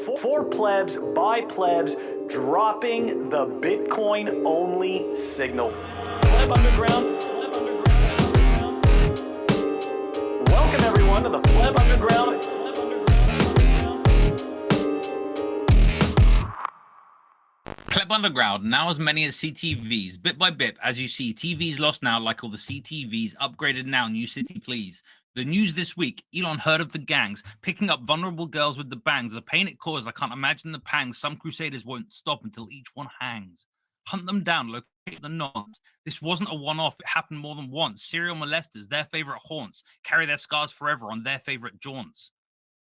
For plebs, by plebs, dropping the Bitcoin-only signal. Pleb Underground. Welcome everyone to the Pleb Underground. Pleb Underground, now as many as CTVs. Bit by bit, as you see, TVs lost now like all the CTVs, upgraded now, new city please. The news this week, Elon heard of the gangs, picking up vulnerable girls with the bangs. The pain it caused, I can't imagine the pangs. Some crusaders won't stop until each one hangs. Hunt them down, locate the nonce. This wasn't a one-off, it happened more than once. Serial molesters, their favorite haunts, carry their scars forever on their favorite jaunts.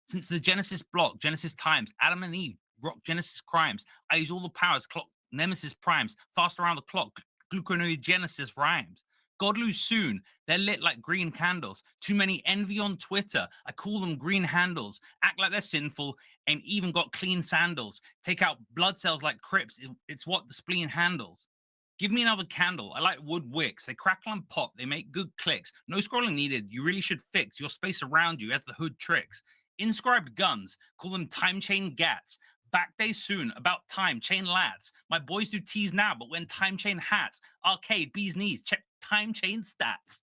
Since the Genesis block, Genesis times, Adam and Eve, rock Genesis crimes. I use all the powers, clock Nemesis primes, fast around the clock, gluconeogenesis rhymes. God lose soon, they're lit like green candles. Too many envy on Twitter, I call them green handles. Act like they're sinful, ain't even got clean sandals. Take out blood cells like Crips, it's what the spleen handles. Give me another candle, I like wood wicks. They crackle and pop, they make good clicks. No scrolling needed, you really should fix your space around you as the hood tricks. Inscribed guns, call them time chain gats. Back day soon, about time, chain lats. My boys do tease now, but when time chain hats. Arcade, bees knees, check time chain stats.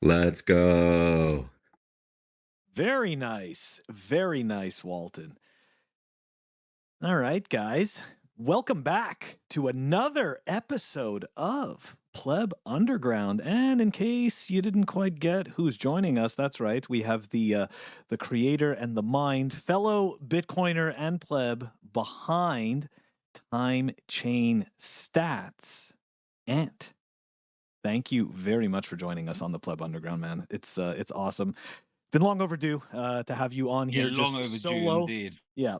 Let's go. Very nice, Walton. All right, guys. Welcome back to another episode of Pleb Underground. And in case you didn't quite get who's joining us, that's right. We have the creator and the mind, fellow Bitcoiner and pleb behind Time Chain Stats. And thank you very much for joining us on the Pleb Underground, man. It's awesome. It's been long overdue to have you on here. Yeah, long overdue solo. Indeed. Yeah.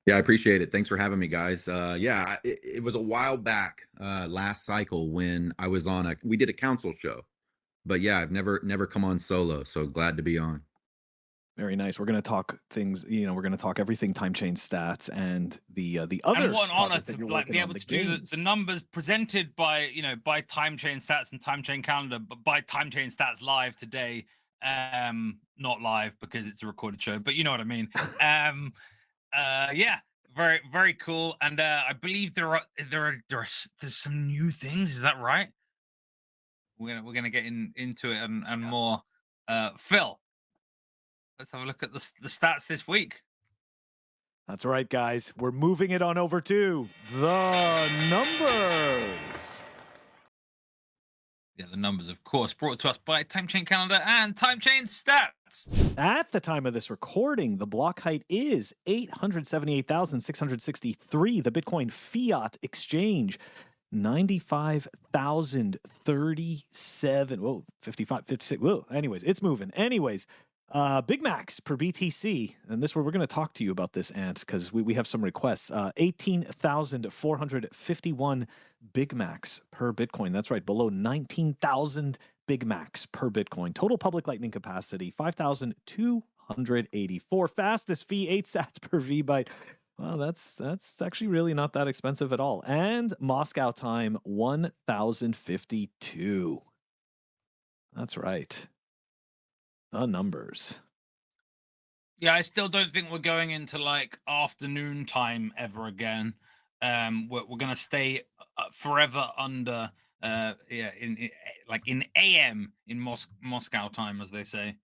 Yeah, I appreciate it. Thanks for having me, guys. Yeah, it was a while back, last cycle when I was on we did a council show, but yeah, I've never come on solo. So glad to be on. Very nice. We're going to talk things, we're going to talk everything time chain stats and the other. And what an honor that to you're like be able on, to do the numbers presented by, by Time Chain Stats and Time Chain Calendar, but by Time Chain Stats live today. Not live because it's a recorded show, but you know what I mean. Yeah, very, very cool. And I believe there's some new things. Is that right? We're gonna get into it and more. Phil, let's have a look at the stats this week. That's right, guys. We're moving it on over to the numbers. Yeah, the numbers, of course, brought to us by Time Chain Calendar and Time Chain Stats. At the time of this recording, the block height is 878,663. The Bitcoin fiat exchange, 95,037. Whoa, 55, 56. Whoa, anyways, it's moving. Anyways, Big Macs per BTC, and this where we're going to talk to you about this, Ant, because we have some requests. 18,451 Big Macs per Bitcoin. That's right, below 19,000 Big Macs per Bitcoin. Total public lightning capacity 5,284. Fastest fee 8 sats per VByte. Well, that's actually really not that expensive at all. And Moscow time 1,052. That's right. The numbers. Yeah, I still don't think we're going into like afternoon time ever again. We're gonna stay forever under in AM in Moscow time, as they say.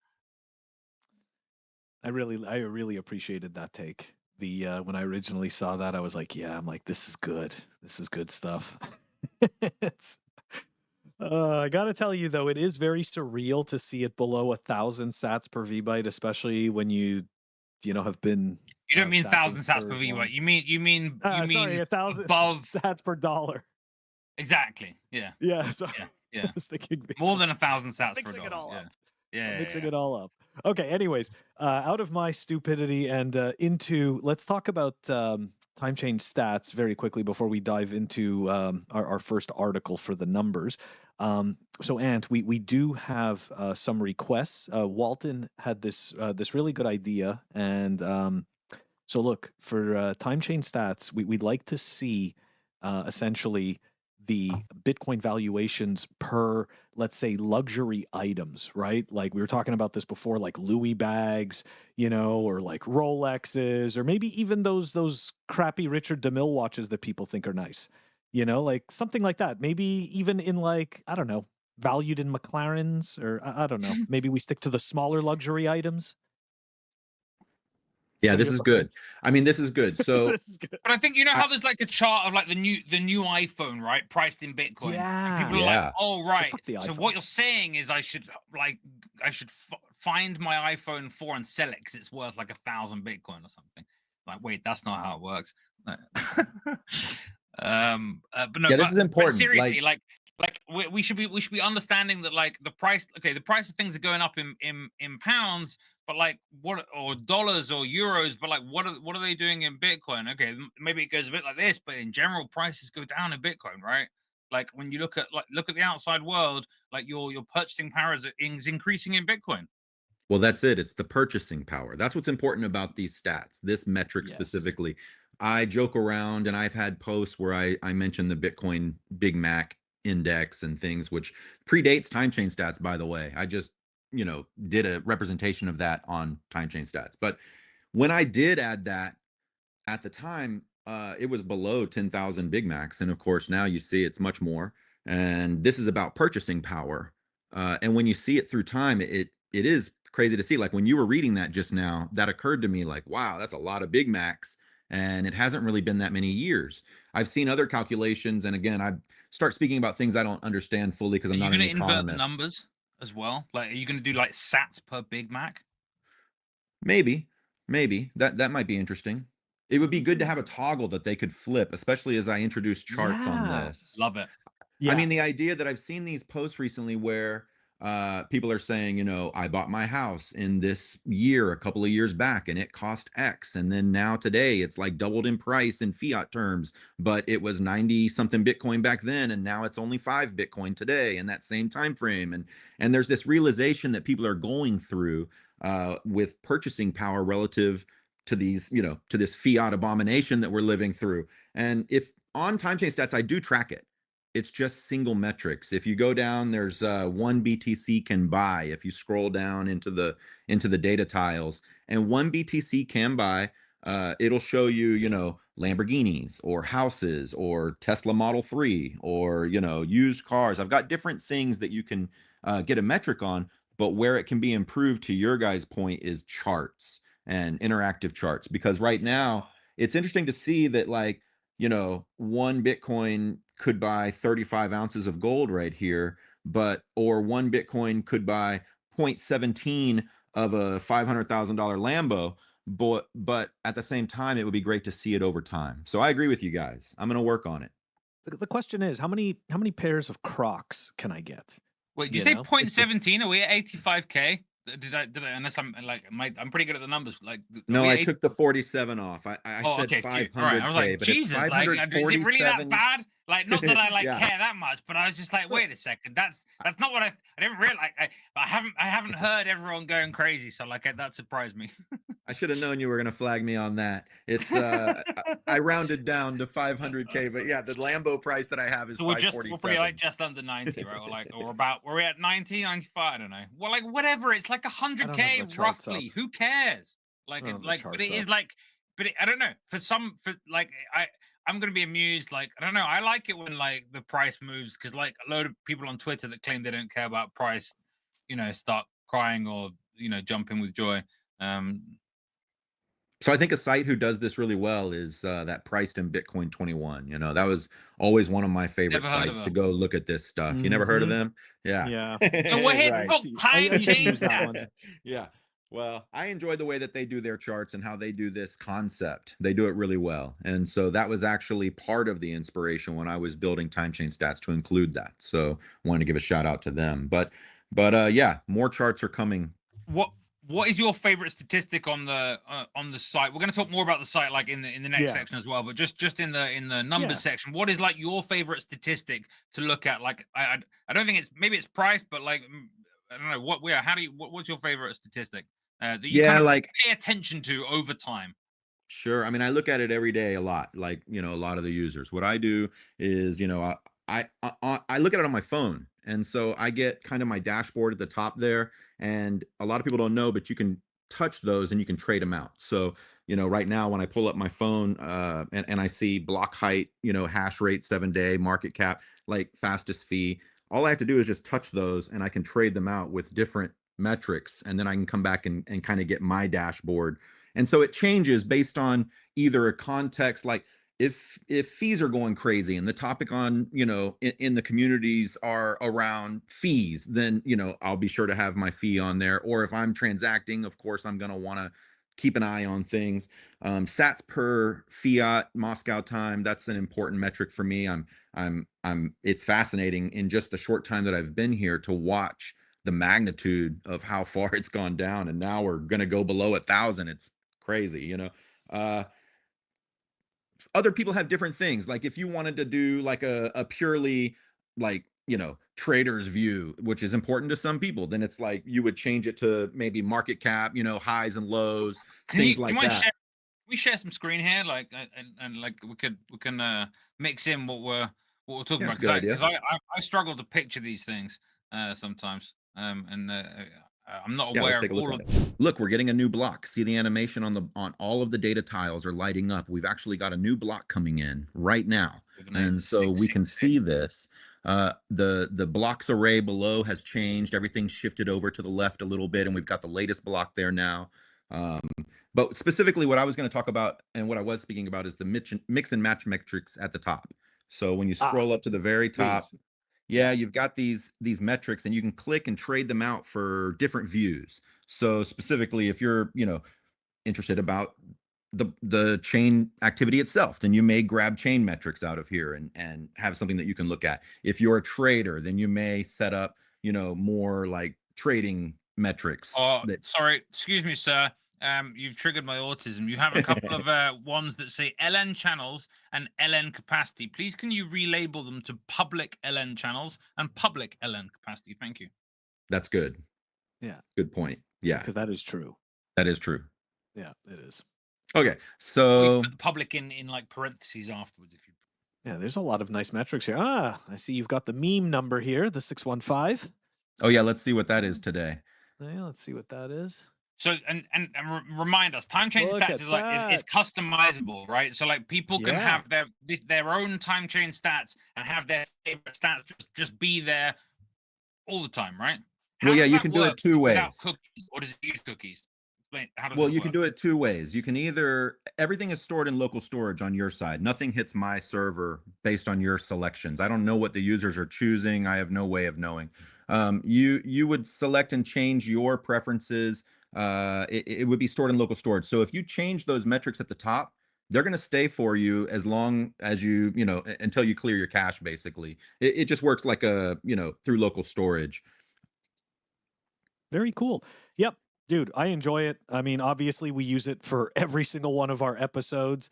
I really appreciated that take. When I originally saw that, I was like, yeah, I'm like, this is good. This is good stuff. I gotta tell you though, it is very surreal to see it below 1,000 sats per VByte, especially when you have been. You don't mean 1,000 sats per VByte. You mean 1,000 above sats per dollar. Exactly. Yeah. Yeah. Sorry. Yeah. I was thinking more than 1,000 sats per dollar. Mixing it all up. Yeah. Mixing it all up. Okay. Anyways, out of my stupidity and into, let's talk about time chain stats very quickly before we dive into our first article for the numbers. So, Ant, we do have some requests. Walton had this really good idea, and so look for time chain stats. We'd like to see essentially the Bitcoin valuations per, let's say, luxury items, right? Like we were talking about this before, like Louis bags, you know, or like Rolexes, or maybe even those crappy Richard DeMille watches that people think are nice, you know, like something like that. Maybe even in like, I don't know, valued in McLarens, or I don't know. Maybe we stick to the smaller luxury items. Yeah, What are this your is good. thoughts? I mean, this is good. So This is good. But I think you know I- how there's like a chart of like the new iPhone, right? Priced in Bitcoin. And people are Yeah. like, "Oh, right. fuck the So iPhone. what you're saying is I should find my iPhone 4 and sell it because it's worth like 1,000 Bitcoin or something." Like, wait, that's not how it works. No. But no, yeah, this is but important. seriously, like we should be understanding that like the price of things are going up in pounds, but like what, or dollars or euros, but like what are they doing in Bitcoin? Okay, maybe it goes a bit like this, but in general prices go down in Bitcoin, right? Like when you look at the outside world, like your purchasing power is increasing in Bitcoin. Well, that's it. It's the purchasing power. That's what's important about these stats, this metric Yes. specifically. I joke around and I've had posts where I mention the Bitcoin Big Mac index and things, which predates timechainstats, by the way. I just, did a representation of that on timechainstats. But when I did add that at the time, it was below 10,000 Big Macs. And of course, now you see it's much more. And this is about purchasing power. And when you see it through time, it is crazy to see. Like when you were reading that just now, that occurred to me like, wow, that's a lot of Big Macs. And it hasn't really been that many years. I've seen other calculations. And again, I start speaking about things I don't understand fully because I'm not an Are you going to invert the economist. numbers as well? Like, are you going to do like sats per Big Mac? Maybe that might be interesting. It would be good to have a toggle that they could flip, especially as I introduce charts on Yeah. this. Love it. Yeah. I mean, the idea that I've seen these posts recently where people are saying, I bought my house in this year a couple of years back and it cost X. And then now today it's like doubled in price in fiat terms, but it was 90 something Bitcoin back then. And now it's only 5 Bitcoin today in that same time frame. And there's this realization that people are going through with purchasing power relative to these, to this fiat abomination that we're living through. And if on timechainstats, I do track it. It's just single metrics. If you go down, there's one BTC can buy. If you scroll down into the data tiles, and one BTC can buy, it'll show you, Lamborghinis or houses or Tesla Model 3 or, used cars. I've got different things that you can get a metric on, but where it can be improved, to your guys' point, is charts and interactive charts. Because right now it's interesting to see that, like, one Bitcoin could buy 35 ounces of gold right here, or one Bitcoin could buy 0.17 of a $500,000 Lambo. But at the same time, it would be great to see it over time. So I agree with you guys. I'm going to work on it. The question is, how many pairs of Crocs can I get? Wait, did you say 0.17? Are we at 85K? Did I? Unless I'm like, I'm pretty good at the numbers. Like, no, I took the 47 off. I said okay, 500K, all right. I was like, but Jesus, it's like, is it really that bad? Like, not that I Yeah. care that much, but I was just like, wait a second, that's not what I didn't realize. I haven't heard everyone going crazy, so like that surprised me. I should have known you were going to flag me on that. It's I rounded down to 500K, but yeah, the Lambo price that I have is So we're 547. probably like just under 90, right? We're at 90, 95, I don't know. Well, like whatever, it's like 100K roughly. Who cares? Like but it is like, I don't know. I'm gonna be amused. Like, I don't know. I like it when like the price moves, because like a load of people on Twitter that claim they don't care about price, start crying or jumping with joy. So I think a site who does this really well is that Priced in Bitcoin 21. That was always one of my favorite sites to go look at this stuff. You never heard of them? Yeah. Yeah. So we're here to book time change that. Yeah. Well, I enjoy the way that they do their charts and how they do this concept. They do it really well. And so that was actually part of the inspiration when I was building timechainstats to include that. So I wanted to give a shout out to them. But yeah, more charts are coming. What is your favorite statistic on the site? We're going to talk more about the site like in the next section as well, but just in the numbers section, what is like your favorite statistic to look at? Like I don't think maybe it's price, but like I don't know what's your favorite statistic that you kind of like pay attention to over time? Sure. I mean, I look at it every day a lot, like, a lot of the users. What I do is, I look at it on my phone, and so I get kind of my dashboard at the top there. And a lot of people don't know, but you can touch those and you can trade them out. So right now when I pull up my phone and I see block height, hash rate, 7-day, market cap, like fastest fee, all I have to do is just touch those and I can trade them out with different metrics, and then I can come back and kind of get my dashboard. And so it changes based on either a context, like if fees are going crazy and the topic on in the communities are around fees, then I'll be sure to have my fee on there. Or if I'm transacting, of course I'm going to want to keep an eye on things. Sats per fiat Moscow time, that's an important metric for me. It's fascinating in just the short time that I've been here to watch the magnitude of how far it's gone down, and now we're going to go below 1,000. It's crazy. Other people have different things. Like if you wanted to do like a purely like trader's view, which is important to some people, then it's like you would change it to maybe market cap, highs and lows, things like that. We share some screen here, like and like we can mix in what we're talking about, because I struggle to picture these things sometimes, and I'm not aware of all of them. Look, we're getting a new block. See the animation on all of the data tiles are lighting up. We've actually got a new block coming in right now, and so we can see this. The blocks array below has changed. Everything's shifted over to the left a little bit, and we've got the latest block there now. But specifically what I was going to talk about and what I was speaking about is the mix and match metrics at the top. So when you scroll up to the very top, you've got these metrics, and you can click and trade them out for different views. So specifically, if you're interested about the chain activity itself, then you may grab chain metrics out of here and have something that you can look at. If you're a trader, then you may set up more like trading metrics. Sorry, excuse me, sir. You've triggered my autism. You have a couple of ones that say LN channels and LN capacity. Please, can you relabel them to public LN channels and public LN capacity? Thank you. That's good. Yeah. Good point. Yeah. Because that is true. That is true. Yeah, it is. Okay. So put public in like parentheses afterwards if you. Yeah, there's a lot of nice metrics here. I see you've got the meme number here, the 615. Oh yeah, let's see what that is today. Yeah, let's see what that is. So and remind us, time chain stats is like is customizable, right? So like people can have their own time chain stats and have their favorite stats just be there all the time, right? Well, yeah, you can do it two ways. Without cookies, or does it use cookies? Well, you can do it two ways. You can either, everything is stored in local storage on your side. Nothing hits my server based on your selections. I don't know what the users are choosing. I have no way of knowing. You would select and change your preferences. It would be stored in local storage. So if you change those metrics at the top, they're going to stay for you as long as you until you clear your cache, basically. It just works like through local storage. Very cool. Yep. Dude, I enjoy it. I mean, obviously we use it for every single one of our episodes.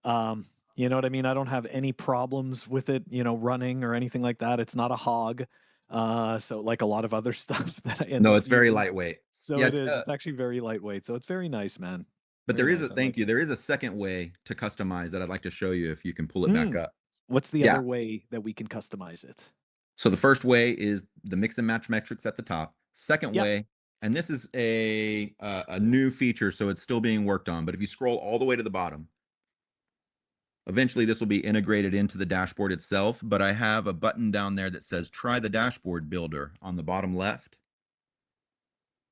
You know what I mean? I don't have any problems with it, running or anything like that. It's not a hog. So like a lot of other stuff that I end up it's very lightweight. So yeah, it is. It's actually very lightweight. So it's very nice, man. But there is there is a second way to customize that I'd like to show you if you can pull it back up. What's the other way that we can customize it? So the first way is the mix and match metrics at the top. Second way, and this is a new feature, so it's still being worked on. But if you scroll all the way to the bottom, eventually this will be integrated into the dashboard itself. But I have a button down there that says try the dashboard builder on the bottom left.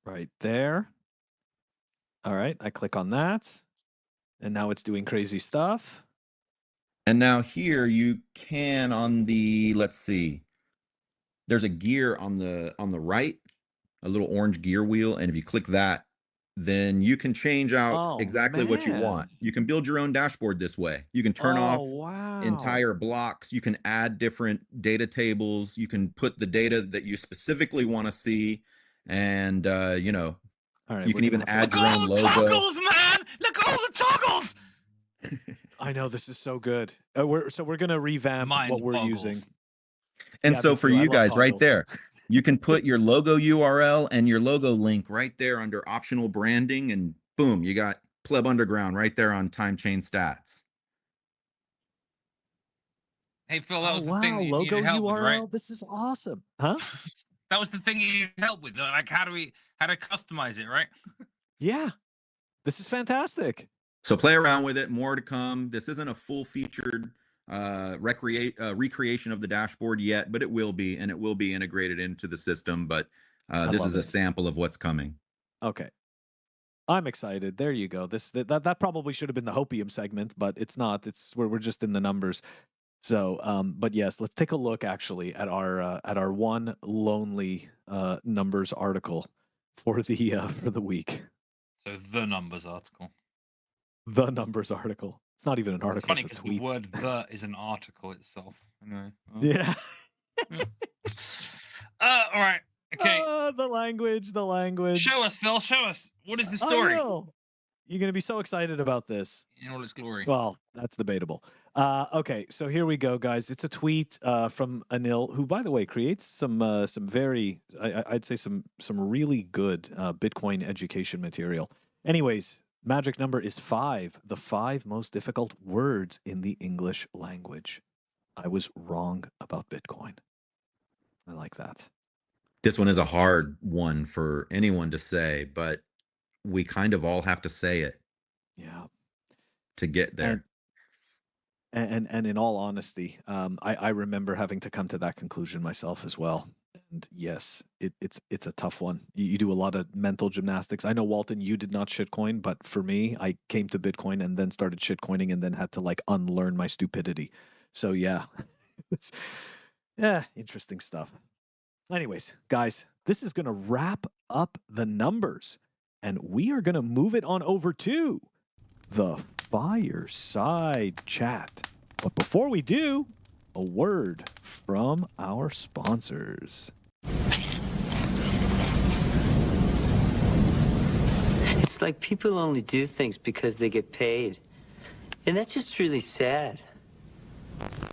Right there. All right, I click on that. And now it's doing crazy stuff. And now here you can on the, let's see, there's a gear on the right, a little orange gear wheel. And if you click that, then you can change out exactly what you want. You can build your own dashboard this way. You can turn off entire blocks. You can add different data tables. You can put the data that you specifically want to see. And, all right, you can even add your own logo. Toggles, man! Look at all the toggles! I know, this is so good. We're going to revamp what we're using. And so for you guys right there, you can put your logo URL and your logo link right there under optional branding, and boom, you got Pleb Underground right there on Time Chain Stats. Hey, Phil, that Oh, was the thing wow. that you Logo needed help with, right? URL. This is awesome. Huh? That was the thing you needed help with. Like, how to customize it, right? Yeah. This is fantastic. So play around with it. More to come. This isn't a full featured recreation of the dashboard yet, but it will be, and it will be integrated into the system. But this is a sample of what's coming. Okay. I'm excited. There you go. That probably should have been the Hopium segment, but it's not. It's where we're just in the numbers. So, but yes, let's take a look actually at our one lonely numbers article for the week. So the numbers article. The numbers article. It's not even an article. It's funny because the word "the" is an article itself. Anyway. Yeah. All right. Okay. The language. Show us, Phil. Show us. What is the story? I know. You're going to be so excited about this. In all its glory. Well, that's debatable. Okay, so here we go, guys. It's a tweet from Anil, who, by the way, creates some very, I'd say some really good Bitcoin education material. Anyways, magic number is 5. The 5 most difficult words in the English language. I was wrong about Bitcoin. I like that. This one is a hard one for anyone to say, but we kind of all have to say it. Yeah. To get there. And in all honesty, I remember having to come to that conclusion myself as well. And yes, it's a tough one. You do a lot of mental gymnastics. I know, Walton, you did not shitcoin, but for me, I came to Bitcoin and then started shitcoining and then had to like unlearn my stupidity. So yeah, it's interesting stuff. Anyways, guys, this is going to wrap up the numbers, and we are going to move it on over to the Fireside chat. But before we do, a word from our sponsors. It's like people only do things because they get paid. And that's just really sad.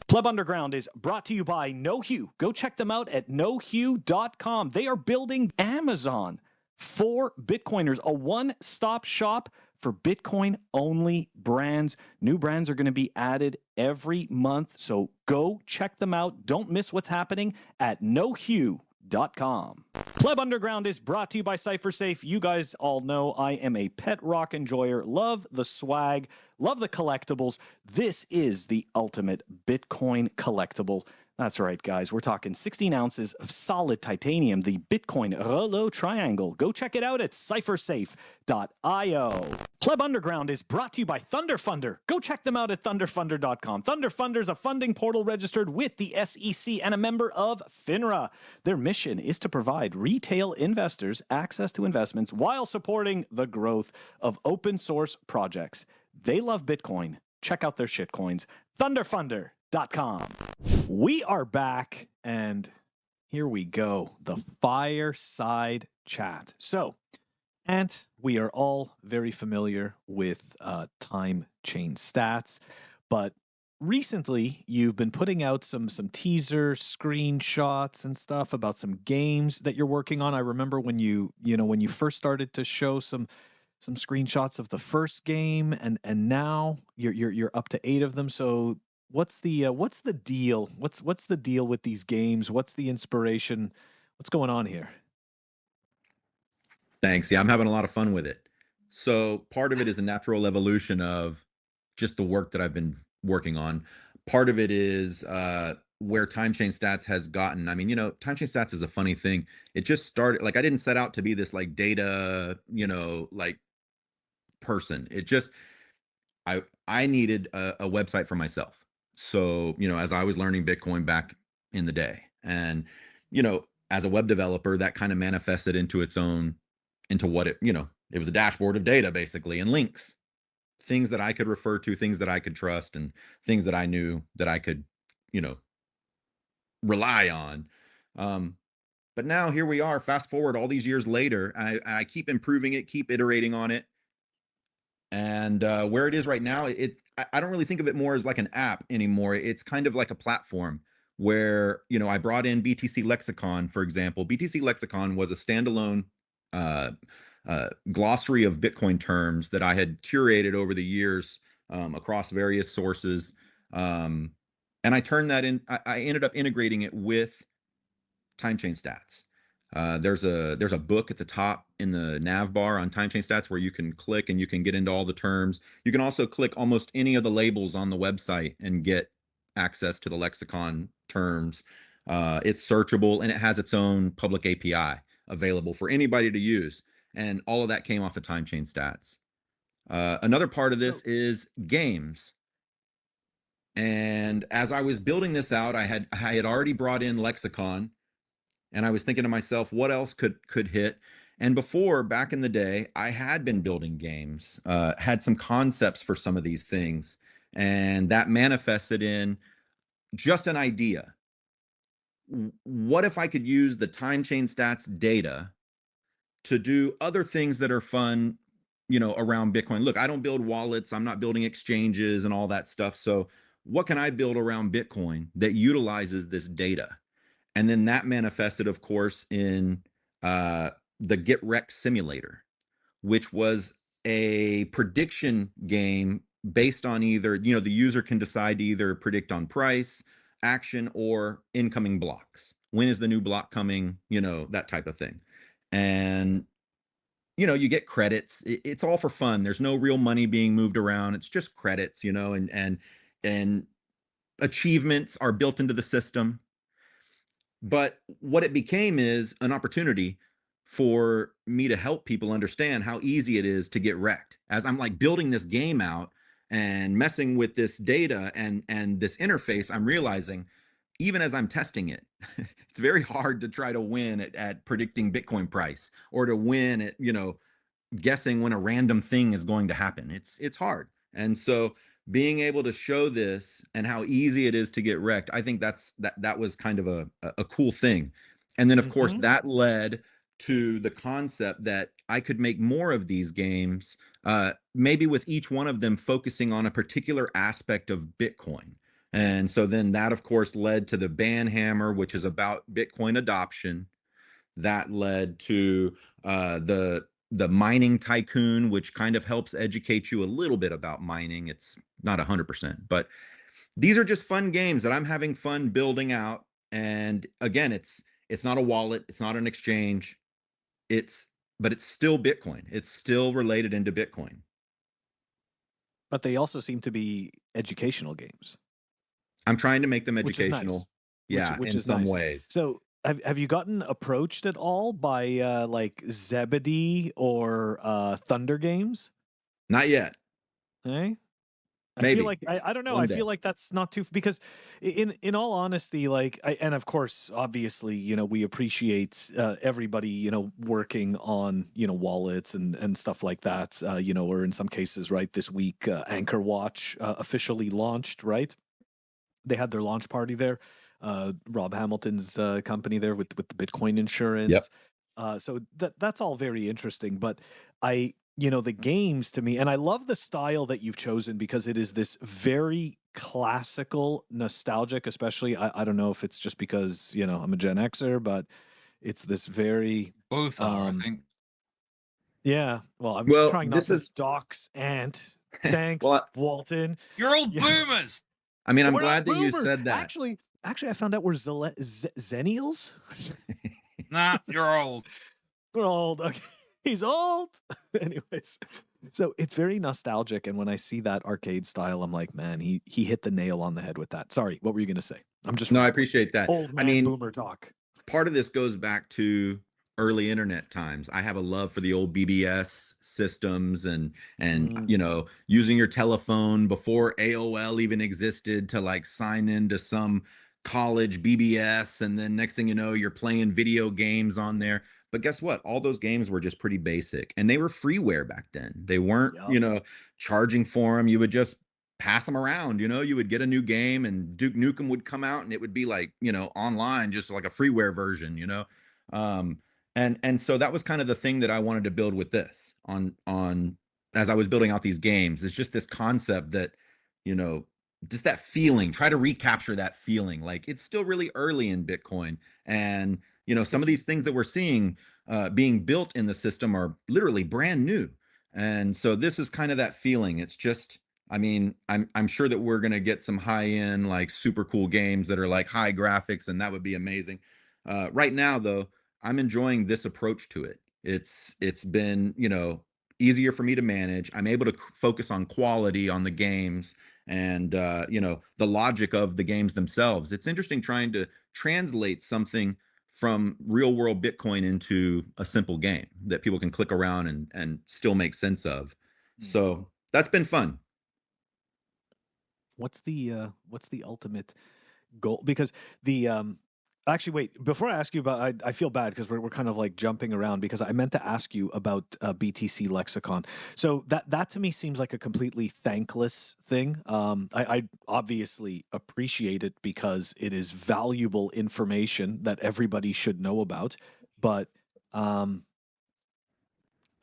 Pleb Underground is brought to you by KnowHue. Go check them out at knowhue.com. They are building Amazon for Bitcoiners, a one-stop shop for Bitcoin-only brands. New brands are going to be added every month, so go check them out. Don't miss what's happening at knowhue.com. Pleb Underground is brought to you by CypherSafe. You guys all know I am a pet rock enjoyer. Love the swag, love the collectibles. This is the ultimate Bitcoin collectible. That's right, guys. We're talking 16 ounces of solid titanium, the Bitcoin Rolo Triangle. Go check it out at cyphersafe.io. Pleb Underground is brought to you by Thunderfunder. Go check them out at thunderfunder.com. Thunderfunder is a funding portal registered with the SEC and a member of FINRA. Their mission is to provide retail investors access to investments while supporting the growth of open source projects. They love Bitcoin. Check out their shitcoins. Thunderfunder.com. We are back, and here we go, the Fireside chat. So, and we are all very familiar with timechainstats, but recently you've been putting out some teaser screenshots and stuff about some games that you're working on. I remember when you first started to show some screenshots of the first game, and now you're up to 8 of them. So what's the deal? What's the deal with these games? What's the inspiration? What's going on here? Thanks. Yeah, I'm having a lot of fun with it. So part of it is a natural evolution of just the work that I've been working on. Part of it is where timechainstats has gotten. I mean, timechainstats is a funny thing. It just started, like, I didn't set out to be this like data, like person. It just, I needed a website for myself. So, as I was learning Bitcoin back in the day, and, as a web developer, that kind of manifested into what it was a dashboard of data basically, and links, things that I could refer to, things that I could trust, and things that I knew that I could, rely on. But now here we are, fast forward all these years later, I keep improving it, keep iterating on it. And where it is right now, I don't really think of it more as like an app anymore. It's kind of like a platform where, I brought in BTC Lexicon, for example. BTC Lexicon was a standalone glossary of Bitcoin terms that I had curated over the years across various sources. And I turned that in, I ended up integrating it with timechainstats. There's a book at the top in the nav bar on timechainstats where you can click and you can get into all the terms. You can also click almost any of the labels on the website and get access to the lexicon terms. It's searchable and it has its own public API available for anybody to use. And all of that came off of timechainstats. Another part of this is games. And as I was building this out, I had already brought in lexicon, and I was thinking to myself, what else could hit? And before, back in the day, I had been building games, had some concepts for some of these things, and that manifested in just an idea. What if I could use the timechainstats data to do other things that are fun, around Bitcoin? Look, I don't build wallets. I'm not building exchanges and all that stuff. So what can I build around Bitcoin that utilizes this data? And then that manifested, of course, in the Get REKT simulator, which was a prediction game based on either, the user can decide to either predict on price, action, or incoming blocks. When is the new block coming? That type of thing. And you get credits. It's all for fun. There's no real money being moved around. It's just credits, and achievements are built into the system. But what it became is an opportunity for me to help people understand how easy it is to get wrecked. As I'm like building this game out and messing with this data and this interface, I'm realizing, even as I'm testing it, it's very hard to try to win at predicting Bitcoin price, or to win at, guessing when a random thing is going to happen. It's hard. And so being able to show this and how easy it is to get wrecked, I think that was kind of a cool thing. And then, of course, that led to the concept that I could make more of these games, maybe with each one of them focusing on a particular aspect of Bitcoin. And so then that, of course, led to the BanHammer, which is about Bitcoin adoption. That led to the mining Tycoon, which kind of helps educate you a little bit about mining. It's not 100%, but these are just fun games that I'm having fun building out. And again, it's not a wallet, it's not an exchange, but it's still Bitcoin. It's still related into Bitcoin. But they also seem to be educational games. I'm trying to make them educational. Which is nice. Yeah, which in is some nice. ways. So have you gotten approached at all by like Zebedee or Thunder Games? Not yet. Hey? Maybe. I feel like I don't know. One I day. feel like that's not too, because in all honesty, like and of course, obviously, we appreciate everybody, working on, wallets and stuff like that, or in some cases, right, this week, Anchor Watch officially launched, right? They had their launch party there. Rob Hamilton's company there with the Bitcoin insurance. Yep. So that's all very interesting. But the games to me, and I love the style that you've chosen, because it is this very classical, nostalgic, especially, I don't know if it's just because, I'm a Gen Xer, but it's this very... Both are, I think. Yeah. Well, I'm just trying not this to is... dox Ant. Thanks, Well, Walton. You're all boomers. I mean, I'm We're glad not that you boomers. said that. Actually, I found out we're Zennials. Nah, you're old. We're old. Okay. He's old. Anyways, so it's very nostalgic, and when I see that arcade style, I'm like, man, he hit the nail on the head with that. Sorry, what were you gonna say? I'm just... No, I appreciate that. Old man I mean, boomer talk. part of this goes back to early internet times. I have a love for the old BBS systems and using your telephone before AOL even existed to like sign into some college BBS, and then next thing you know, you're playing video games on there. But guess what? All those games were just pretty basic, and they were freeware back then. They weren't, charging for them. You would just pass them around. You would get a new game and Duke Nukem would come out, and it would be like, online, just like a freeware version, and so that was kind of the thing that I wanted to build with this on as I was building out these games. It's just this concept that, just that feeling, try to recapture that feeling. Like, it's still really early in Bitcoin, and some of these things that we're seeing being built in the system are literally brand new. And so this is kind of that feeling. It's just, I mean, I'm sure that we're gonna get some high-end, like super cool games that are like high graphics, and that would be amazing. Right now, though, I'm enjoying this approach to it. It's been, easier for me to manage. I'm able to focus on quality on the games and the logic of the games themselves. It's interesting trying to translate something from real world Bitcoin into a simple game that people can click around and still make sense of. So that's been fun. What's the ultimate goal? Because the actually, wait, before I ask you about, I feel bad because we're kind of like jumping around, because I meant to ask you about BTC lexicon. So that to me seems like a completely thankless thing. I obviously appreciate it because it is valuable information that everybody should know about, but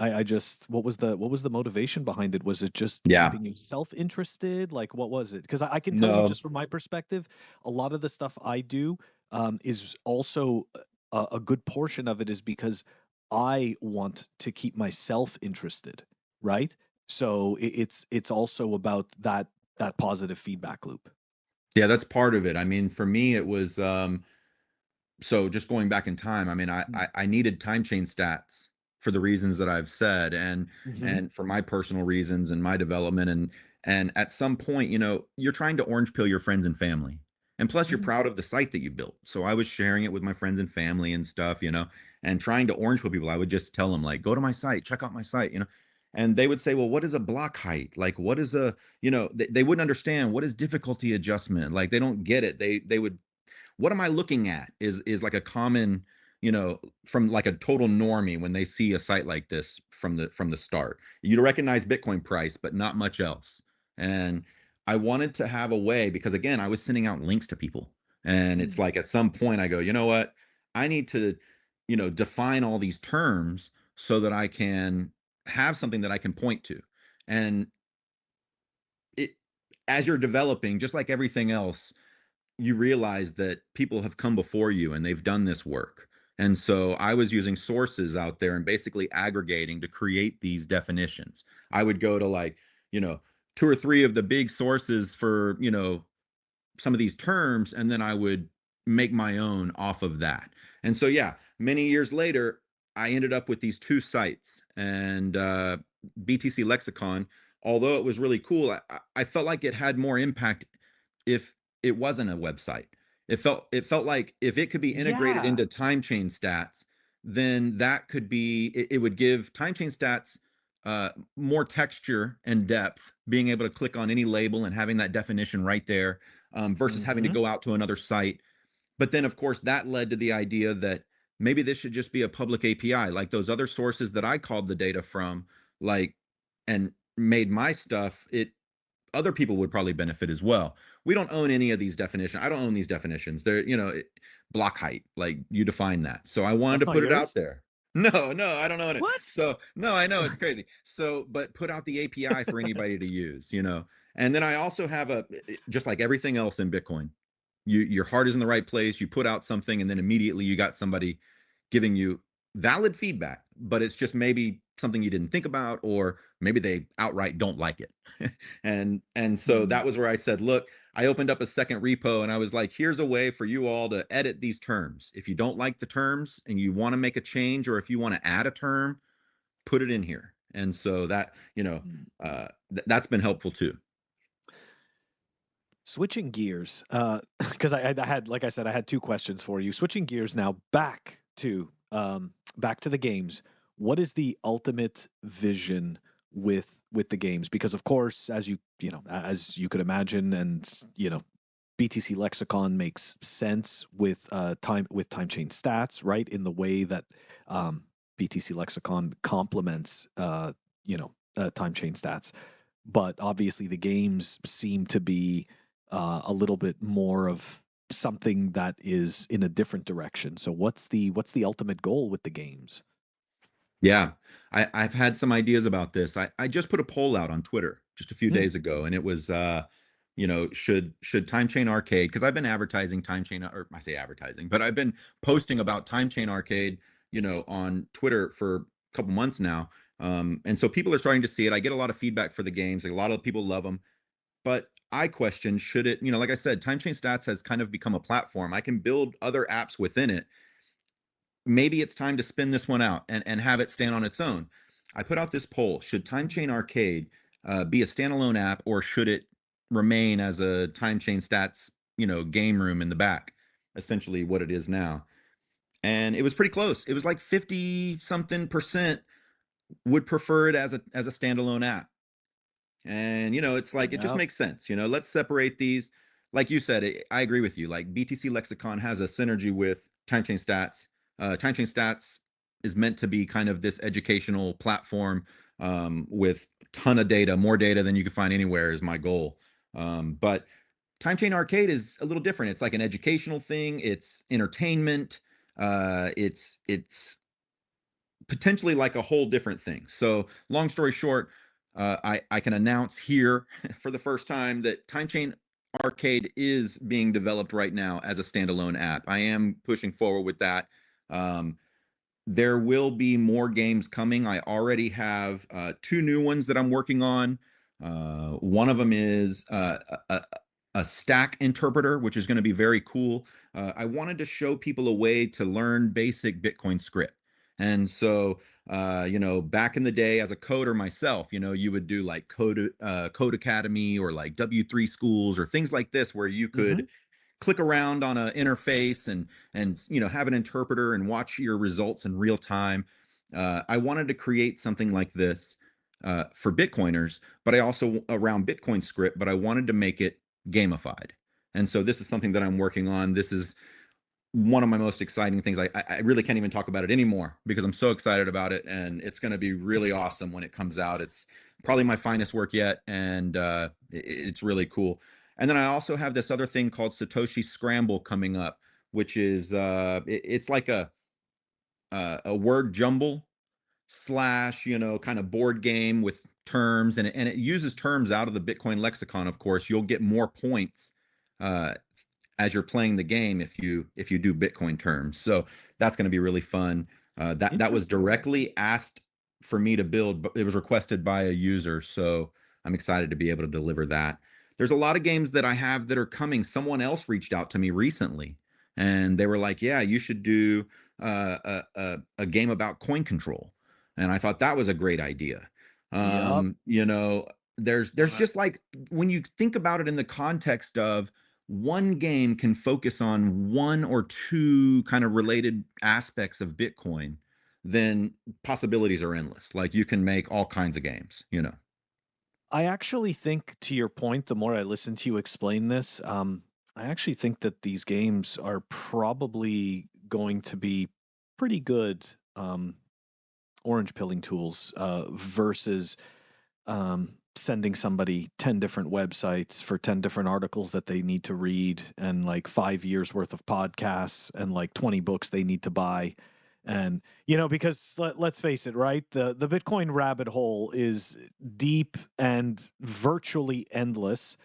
I just, what was the motivation behind it? Was it just Yeah. keeping you self-interested? Like, what was it? Because I can tell you No. just from my perspective, a lot of the stuff I do is also a good portion of it is because I want to keep myself interested, right? So it's also about that positive feedback loop. Yeah, that's part of it. I mean, for me, it was so just going back in time, I mean, I needed time chain stats for the reasons that I've said, and for my personal reasons and my development, and at some point, you're trying to orange pill your friends and family, and plus you're proud of the site that you built. So I was sharing it with my friends and family and stuff, and trying to orange pill people. I would just tell them like, go to my site, check out my site, and they would say, well, what is a block height? Like, what is a, they wouldn't understand what is difficulty adjustment. Like, they don't get it. They would, what am I looking at is like a common, from like a total normie when they see a site like this from the start. You recognize Bitcoin price, but not much else. And I wanted to have a way, because again, I was sending out links to people. And it's like at some point I go, you know what? I need to, define all these terms so that I can have something that I can point to. And it, as you're developing, just like everything else, you realize that people have come before you and they've done this work. And so I was using sources out there and basically aggregating to create these definitions. I would go to like, two or three of the big sources for, some of these terms, and then I would make my own off of that. And so, yeah, many years later, I ended up with these two sites, and BTC Lexicon, although it was really cool, I felt like it had more impact if it wasn't a website. It felt like if it could be integrated into time chain stats, then that could be, it would give time chain stats more texture and depth, being able to click on any label and having that definition right there, versus having to go out to another site. But then, of course, that led to the idea that maybe this should just be a public API, like those other sources that I called the data from, like, and made my stuff, other people would probably benefit as well. We don't own any of these definitions. I don't own these definitions. They're, block height, like you define that. So I wanted That's to not put it out yours? there. No, I don't own it. What? So no, I know it's crazy. So, but put out the API for anybody to use, And then I also have just like everything else in Bitcoin, your heart is in the right place. You put out something and then immediately you got somebody giving you valid feedback, but it's just maybe something you didn't think about, or maybe they outright don't like it. and so that was where I said, look, I opened up a second repo and I was like, here's a way for you all to edit these terms. If you don't like the terms and you want to make a change, or if you want to add a term, put it in here. And so that, that's been helpful too. Switching gears, because I had, like I said, I had two questions for you. Switching gears now, back to the games. What is the ultimate vision with the games? Because of course, as you could imagine, and BTC Lexicon makes sense with time chain stats, right? In the way that BTC Lexicon complements time chain stats. But obviously, the games seem to be a little bit more of something that is in a different direction. So what's the ultimate goal with the games? Yeah, I've had some ideas about this. I just put a poll out on Twitter just a few days ago, and it was, should time chain arcade, because I've been advertising time chain, or I say advertising, but I've been posting about time chain arcade, on Twitter for a couple months now. And so people are starting to see it. I get a lot of feedback for the games. Like, a lot of people love them. But I question, should it, like I said, timechainstats has kind of become a platform. I can build other apps within it. Maybe it's time to spin this one out and have it stand on its own. I put out this poll: should TimechainArcade be a standalone app, or should it remain as a timechainstats, game room in the back, essentially what it is now? And it was pretty close. It was like 50 something percent would prefer it as a standalone app. And it's like, it just Yep. makes sense. Let's separate these. Like you said, I agree with you. Like BTC Lexicon has a synergy with timechainstats. Timechainstats is meant to be kind of this educational platform with a ton of data, more data than you can find anywhere is my goal. But TimechainArcade is a little different. It's like an educational thing. It's entertainment. It's potentially like a whole different thing. So long story short, I can announce here for the first time that TimechainArcade is being developed right now as a standalone app. I am pushing forward with that. There will be more games coming. I already have 2 new ones that I'm working on. One of them is a stack interpreter, which is going to be very cool. I wanted to show people a way to learn basic Bitcoin script. And so, back in the day as a coder myself, you would do like Code Academy or like W3 schools or things like this, where you could click around on an interface and have an interpreter and watch your results in real time. I wanted to create something like this for Bitcoiners, but I also around Bitcoin script, but I wanted to make it gamified. And so this is something that I'm working on. This is one of my most exciting things. I really can't even talk about it anymore because I'm so excited about it, and it's going to be really awesome when it comes out. It's probably my finest work yet, and it's really cool. And then I also have this other thing called Satoshi Scramble coming up, which is it's like a word jumble slash kind of board game with terms, and it uses terms out of the Bitcoin lexicon. Of course, you'll get more points as you're playing the game if you do Bitcoin terms. So that's going to be really fun. That was directly asked for me to build, but it was requested by a user. So I'm excited to be able to deliver that. There's a lot of games that I have that are coming. Someone else reached out to me recently, and they were like, "Yeah, you should do a game about coin control." And I thought that was a great idea. There's just like, when you think about it in the context of one game can focus on 1 or 2 kind of related aspects of Bitcoin, then possibilities are endless. Like you can make all kinds of games, I actually think, to your point, the more I listen to you explain this, I actually think that these games are probably going to be pretty good orange pilling tools versus sending somebody 10 different websites for 10 different articles that they need to read, and like 5 years worth of podcasts and like 20 books they need to buy. And because let's face it, right, the Bitcoin rabbit hole is deep and virtually endless,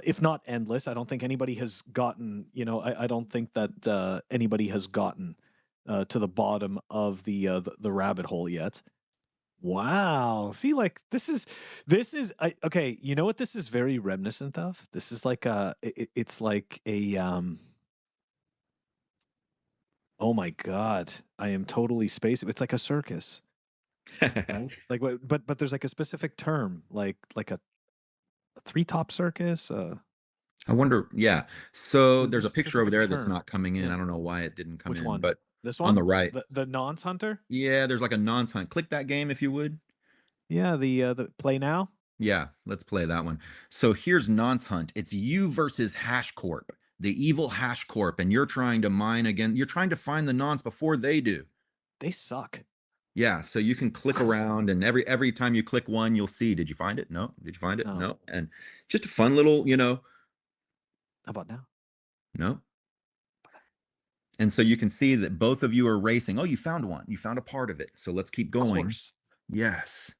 if not endless. I don't think anybody has gotten, I don't think that anybody has gotten to the bottom of the rabbit hole yet. Wow. See, like this is okay. You know what this is very reminiscent of? This is like it's like a oh my God, I am totally spaced. It's like a circus, right? Like, but there's like a specific term, like a 3-top circus. I wonder. Yeah. So there's a There's a picture over specific there that's term. not coming in. Yeah. I don't know why it didn't come Which in, one? but This on one? the right. The nonce hunter? Yeah, there's like a nonce hunt. Click that game if you would. Yeah, the play now. Yeah, let's play that one. So here's Nonce Hunt. It's you versus Hashcorp, the evil Hashcorp, and you're trying to mine again. You're trying to find the nonce before they do. They suck. Yeah, so you can click around, and every time you click one, you'll see, did you find it? No. Did you find it? No. And just a fun little, How about now? no. And so you can see that both of you are racing. Oh, you found one. You found a part of it. So let's keep Of going. course. Yes.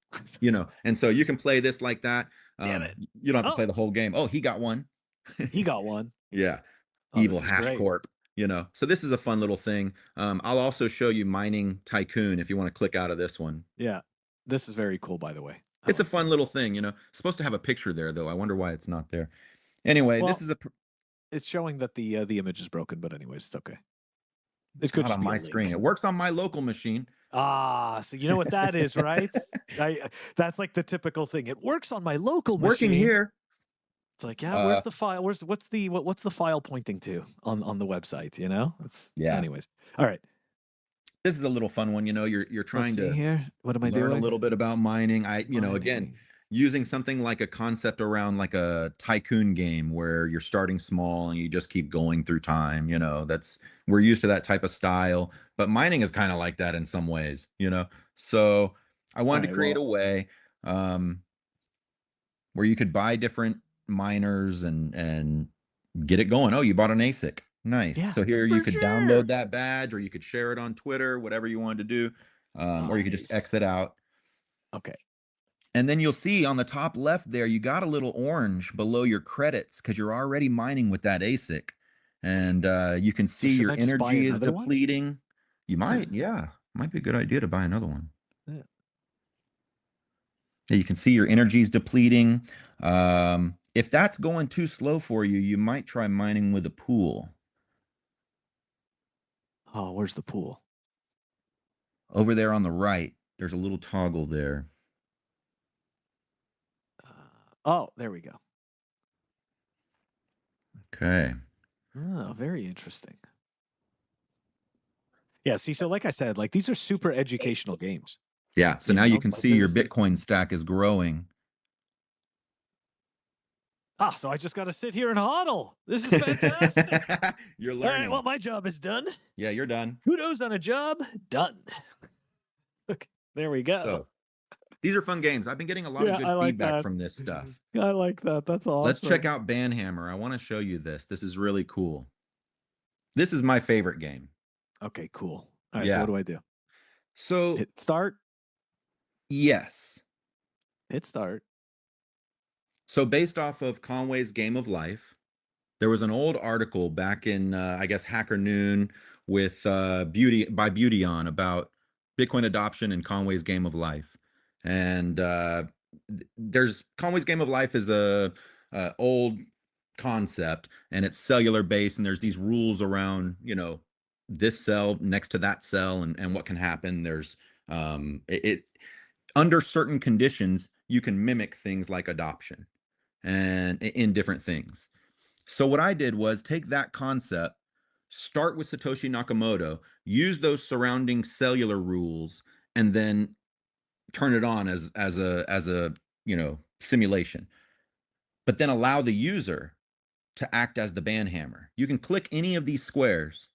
And so you can play this like that. Damn it. You don't have to play the whole game. Oh, he got one. He got one. Yeah. Oh, Evil this is great. Hashcorp. So this is a fun little thing. I'll also show you mining Tycoon if you want to click out of this one. Yeah, this is very cool, by the way. It's a Oh, fun little thing, you know. It's supposed to have a picture there, though. I wonder why it's not there. Anyway, well, this is a. it's showing that the image is broken, but anyways, it's okay. It It's could not just on be a my link. screen. It works on my local machine. Ah, so you know what that is, right? That's like the typical thing. It works on my local It's working machine. here. It's like, yeah, where's the file? What's the file pointing to on the website? You know, Yeah. Anyways, all right. This is a little fun one. You know, you're Let's trying see to here. What am I learn doing? a little bit about mining. Again, Mining. using something like a concept around like a Tycoon game where you're starting small and you just keep going through time. You know, we're used to that type of style, but mining is kind of like that in some ways. You know, so I wanted to create a way where you could buy different miners and get it going. Oh, you bought an ASIC. Nice. Yeah, So here you for could sure. download that badge, or you could share it on Twitter, whatever you wanted to do, or you could just Nice. exit out. Okay. And then you'll see on the top left there, you got a little orange below your credits because you're already mining with that ASIC. And you can see should your I just buy energy is another one? depleting. You might, yeah. Might be a good idea to buy another one. Yeah. You can see your energy is depleting. If that's going too slow for you, you might try mining with a pool. Oh, where's the pool? Over there on the right, there's a little toggle there. Oh, there we go. Okay. Oh, very interesting. Yeah, see, so like I said, like these are super educational games. Yeah, so now you can see your Bitcoin stack is growing. Ah, so I just got to sit here and hodl. This is fantastic. You're All learning. right, well, my job is done. Yeah, you're done. Kudos on a job done. Okay, there we go. So these are fun games. I've been getting a lot of good feedback from this stuff. I like that. That's awesome. Let's check out BanHammer. I want to show you this. This is really cool. This is my favorite game. Okay, cool. All right, Yeah. so what do I do? So Hit start. yes. Hit start. So based off of Conway's Game of Life, there was an old article back in, I guess, Hacker Noon with Beauty On about Bitcoin adoption and Conway's Game of Life. And there's Conway's Game of Life is a old concept, and it's cellular based, and there's these rules around, you know, this cell next to that cell and what can happen. There's under certain conditions, you can mimic things like adoption and in different things. So what I did was take that concept, start with Satoshi Nakamoto, use those surrounding cellular rules, and then turn it on as a you know, simulation. But then allow the user to act as the BanHammer. You can click any of these squares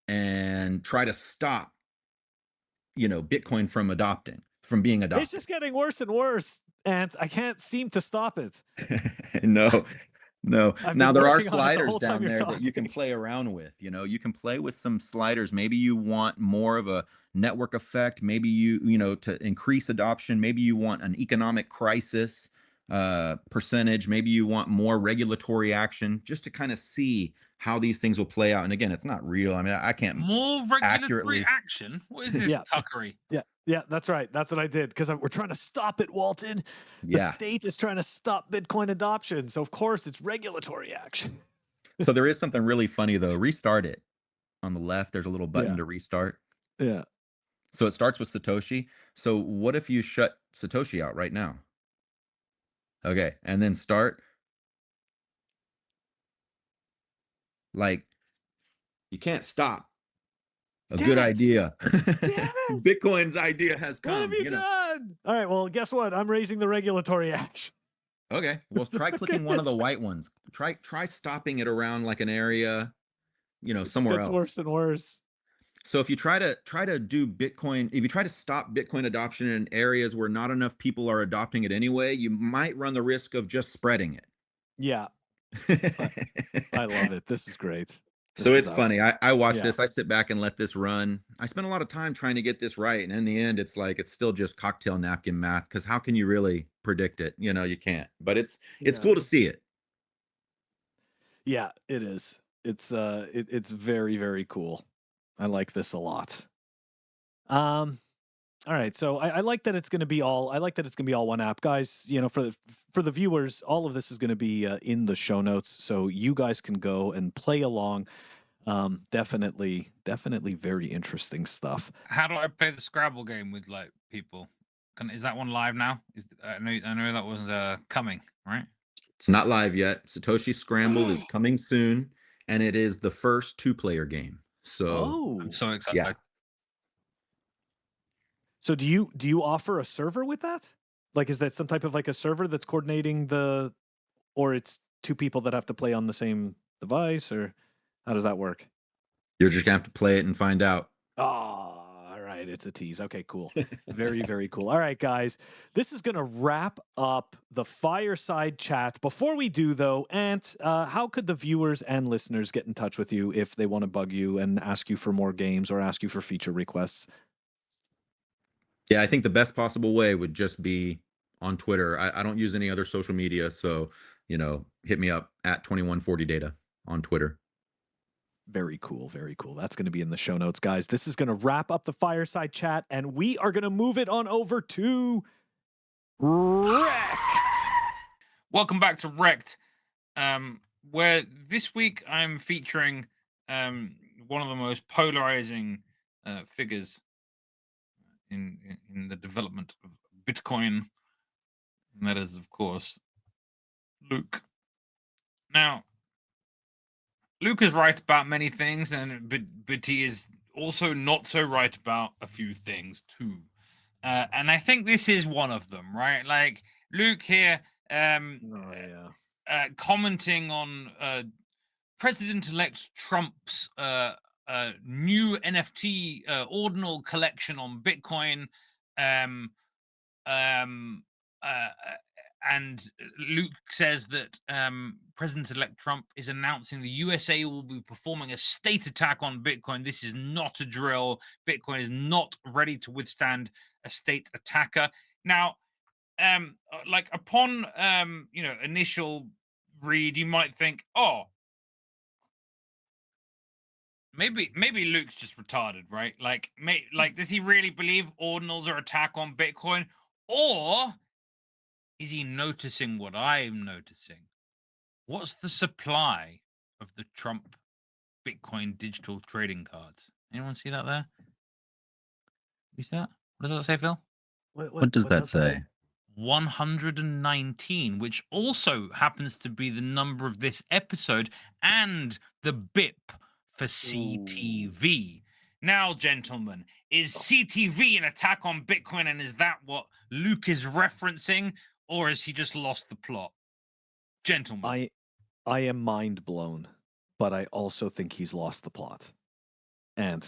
and try to stop, you know, Bitcoin from being adopted. It's just getting worse and worse, and I can't seem to stop it. No. Now there are sliders down there talking. that you can play around with. You know, you can play with some sliders. Maybe you want more of a network effect. Maybe you know, to increase adoption. Maybe you want an economic crisis percentage. Maybe you want more regulatory action, just to kind of see how these things will play out. And again, it's not real. I mean, I can't More regulatory accurately action. What is this tuckery? Yeah, that's right. That's what I did because we're trying to stop it, Walton. The state is trying to stop Bitcoin adoption, so of course it's regulatory action. So there is something really funny though. Restart it. On the left, there's a little button to restart. Yeah. So it starts with Satoshi. So what if you shut Satoshi out right now? Okay, and then start. Like, you can't stop. Good idea. Bitcoin's idea has come. What have you done? All right, well, guess what? I'm raising the regulatory action. Okay, well, try clicking one of the white ones. Try stopping it around like an area, you know, somewhere else. It gets worse and worse. So if you try to do Bitcoin, if you try to stop Bitcoin adoption in areas where not enough people are adopting it anyway, you might run the risk of just spreading it. Yeah. I love it. This is great. So it's funny. I watch this. I sit back and let this run. I spend a lot of time trying to get this right. And in the end, it's like, it's still just cocktail napkin math, because how can you really predict it? You know, you can't. But it's cool to see it. Yeah, it is. It's very, very cool. I like this a lot. All right, so I like that it's going to be all. I like that it's going to be all one app, guys. You know, for the viewers, all of this is going to be in the show notes, so you guys can go and play along. Definitely very interesting stuff. How do I play the Scrabble game with like people? Is that one live now? I know that was coming, right? It's not live yet. Satoshi Scramble is coming soon, and it is the first 2-player game. So I'm so excited. yeah. So do you offer a server with that? Like, is that some type of like a server that's coordinating or it's two people that have to play on the same device, or how does that work? You're just gonna have to play it and find out. Oh, all right. It's a tease. Okay, cool. Very, very cool. All right, guys. This is going to wrap up the Fireside chat. Before we do, though, Ant, how could the viewers and listeners get in touch with you if they want to bug you and ask you for more games or ask you for feature requests? Yeah, I think the best possible way would just be on Twitter. I don't use any other social media, so hit me up at 2140data on Twitter. Very cool. Very cool. That's going to be in the show notes, guys. This is going to wrap up the Fireside chat, and we are going to move it on over to REKT. Welcome back to REKT, where this week I'm featuring one of the most polarizing figures in the development of Bitcoin, and that is, of course, Luke. Now, Luke is right about many things, but he is also not so right about a few things too. And I think this is one of them, right? Like Luke here, commenting on President-elect Trump's new NFT ordinal collection on Bitcoin, and Luke says that President-elect Trump is announcing the USA will be performing a state attack on Bitcoin. This is not a drill. Bitcoin is not ready to withstand a state attacker. Now, like upon initial read, you might think, oh, maybe Luke's just retarded, right? Like, does he really believe ordinals are attack on Bitcoin, or is he noticing what I'm noticing? What's the supply of the Trump Bitcoin digital trading cards? Anyone see that there? You see that? What does that say, Phil? What does that say? 119, which also happens to be the number of this episode and the BIP for CTV. Now, gentlemen, is CTV an attack on Bitcoin, and is that what Luke is referencing, or has he just lost the plot? Gentlemen. I am mind blown, but I also think he's lost the plot. And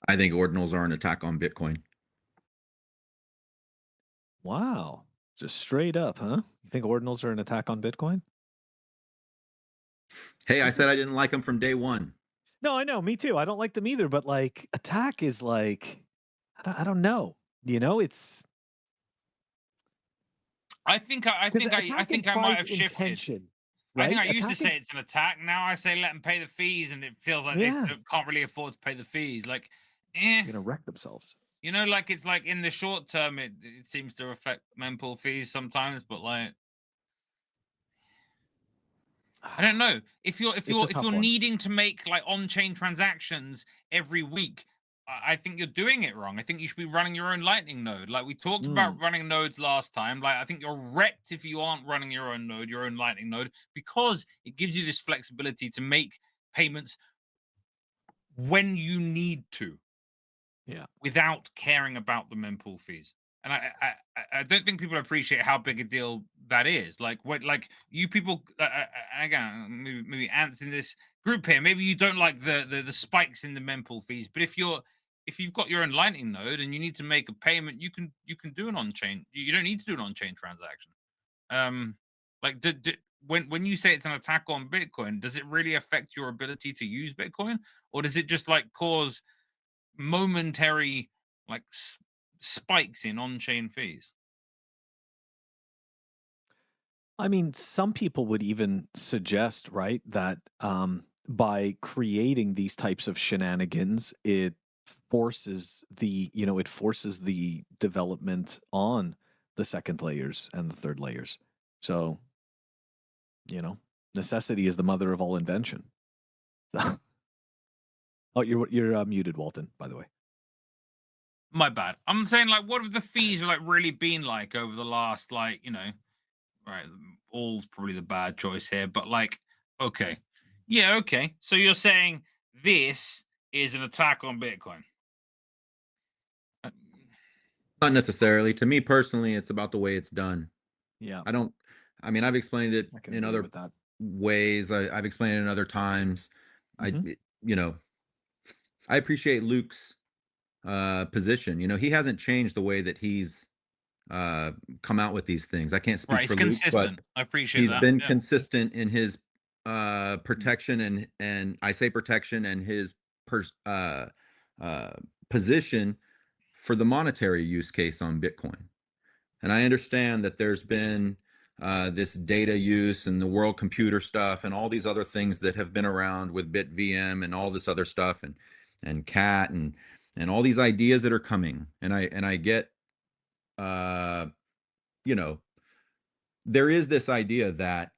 I think ordinals are an attack on Bitcoin. Wow. Just straight up, huh? You think ordinals are an attack on Bitcoin? Hey, I said I didn't like them from day one. No, I know. Me too. I don't like them either. But like, attack is like, I don't know. It's. I think I might have shifted. Intention, right? I think I used to say it's an attack. Now I say let them pay the fees, and it feels like they can't really afford to pay the fees. Like, they're gonna wreck themselves. Like it's like in the short term, it seems to affect mempool fees sometimes, but like, I don't know if you're needing to make like on-chain transactions every week. I think you're doing it wrong. I think you should be running your own Lightning node. Like we talked about running nodes last time. Like I think you're wrecked if you aren't running your own node, your own Lightning node, because it gives you this flexibility to make payments when you need to, without caring about the mempool fees. And I don't think people appreciate how big a deal that is. Like you people, again, maybe Ant's in this group here. Maybe you don't like the spikes in the mempool fees, but if you've got your own Lightning node and you need to make a payment, you can do an on-chain. You don't need to do an on-chain transaction. When you say it's an attack on Bitcoin, does it really affect your ability to use Bitcoin, or does it just like cause momentary like spikes in on-chain fees? I mean, some people would even suggest, right, that by creating these types of shenanigans, it forces the, it forces the development on the second layers and the third layers. So, necessity is the mother of all invention. Oh, you're muted, Walton, by the way. My bad. I'm saying, like, what have the fees like really been like over the last, like, right? All's probably the bad choice here, but like, okay, yeah, okay. So you're saying this is an attack on Bitcoin? Not necessarily. To me personally, it's about the way it's done. Yeah. I mean, I've explained it I can in agree other with that. ways. I've explained it in other times. I appreciate Luke's position. He hasn't changed the way that he's come out with these things. I can't speak Right, for it's Luke, consistent. but I appreciate he's that. been Yeah. consistent in his protection and I say protection and his position for the monetary use case on Bitcoin. And I understand that there's been this data use and the world computer stuff and all these other things that have been around with BitVM and all this other stuff and CAT and all these ideas that are coming. And I get, there is this idea that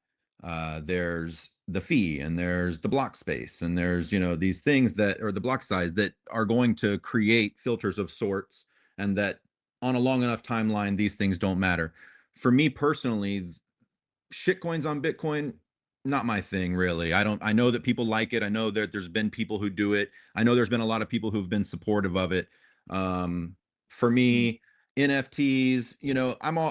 there's the fee and there's the block space and there's, these things that, or the block size that are going to create filters of sorts, and that on a long enough timeline, these things don't matter. For me personally, shitcoins on Bitcoin, not my thing really. I know that people like it. I know that there's been people who do it. I know there's been a lot of people who've been supportive of it. For me, NFTs,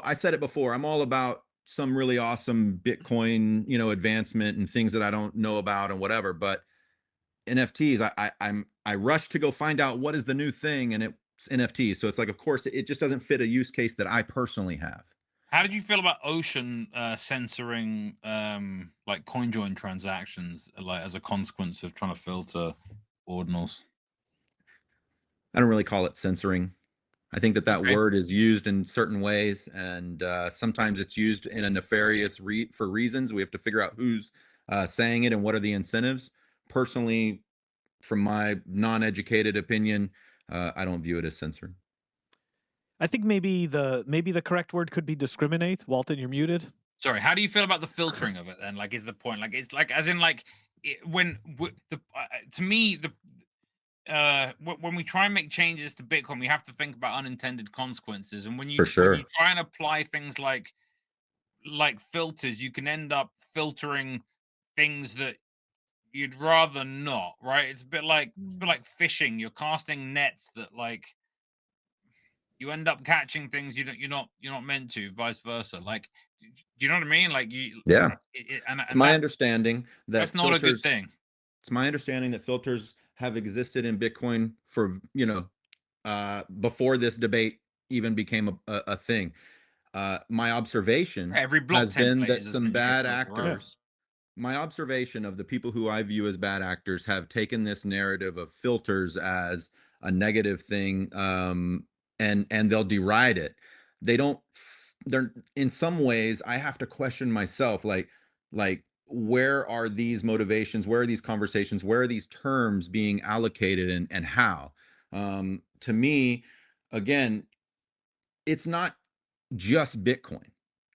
I said it before, I'm all about some really awesome Bitcoin, advancement and things that I don't know about and whatever. But NFTs, I rush to go find out what is the new thing, and it's NFTs. So it's like, of course, it just doesn't fit a use case that I personally have. How did you feel about Ocean censoring like CoinJoin transactions, like as a consequence of trying to filter ordinals? I don't really call it censoring. I think that word is used in certain ways, and sometimes it's used in a nefarious for reasons. We have to figure out who's saying it and what are the incentives. Personally, from my non-educated opinion, I don't view it as censoring. I think maybe the correct word could be discriminate. Walton, you're muted. Sorry, how do you feel about the filtering of it then? Like, is the point, like, it's like, as in, like, to me, when we try and make changes to Bitcoin, we have to think about unintended consequences. And when you try and apply things like filters, you can end up filtering things that you'd rather not, right? It's a bit like fishing. You're casting nets that, like, you end up catching things you're not meant to, vice versa. Like, do you know what I mean? Like, it's my understanding that that's not a good thing. It's my understanding that filters have existed in Bitcoin for, before this debate even became a thing. My observation has been that some bad actors, my observation of the people who I view as bad actors, have taken this narrative of filters as a negative thing, and they'll deride it. They're in some ways, I have to question myself, like where are these motivations? Where are these conversations? Where are these terms being allocated, and how? To me, again, it's not just Bitcoin.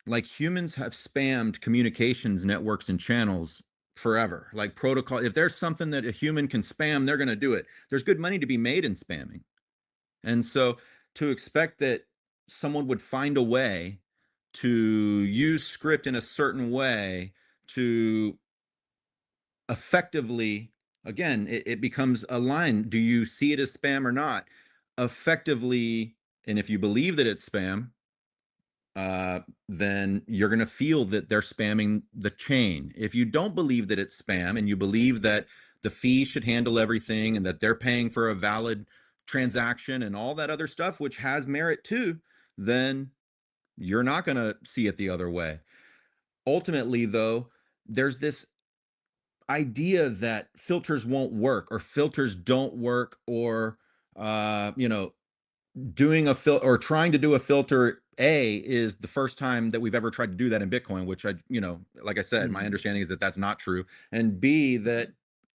Like, humans have spammed communications networks and channels forever. Like, protocol, if there's something that a human can spam, they're going to do it. There's good money to be made in spamming. And so to expect that someone would find a way to use script in a certain way to effectively, again, it becomes a line. Do you see it as spam or not? Effectively, and if you believe that it's spam, then you're going to feel that they're spamming the chain. If you don't believe that it's spam, and you believe that the fee should handle everything and that they're paying for a valid transaction and all that other stuff, which has merit too, then you're not going to see it the other way. Ultimately, though, there's this idea that filters won't work, or filters don't work, or doing a or trying to do a filter is the first time that we've ever tried to do that in Bitcoin, which like I said, my understanding is that that's not true. And B, that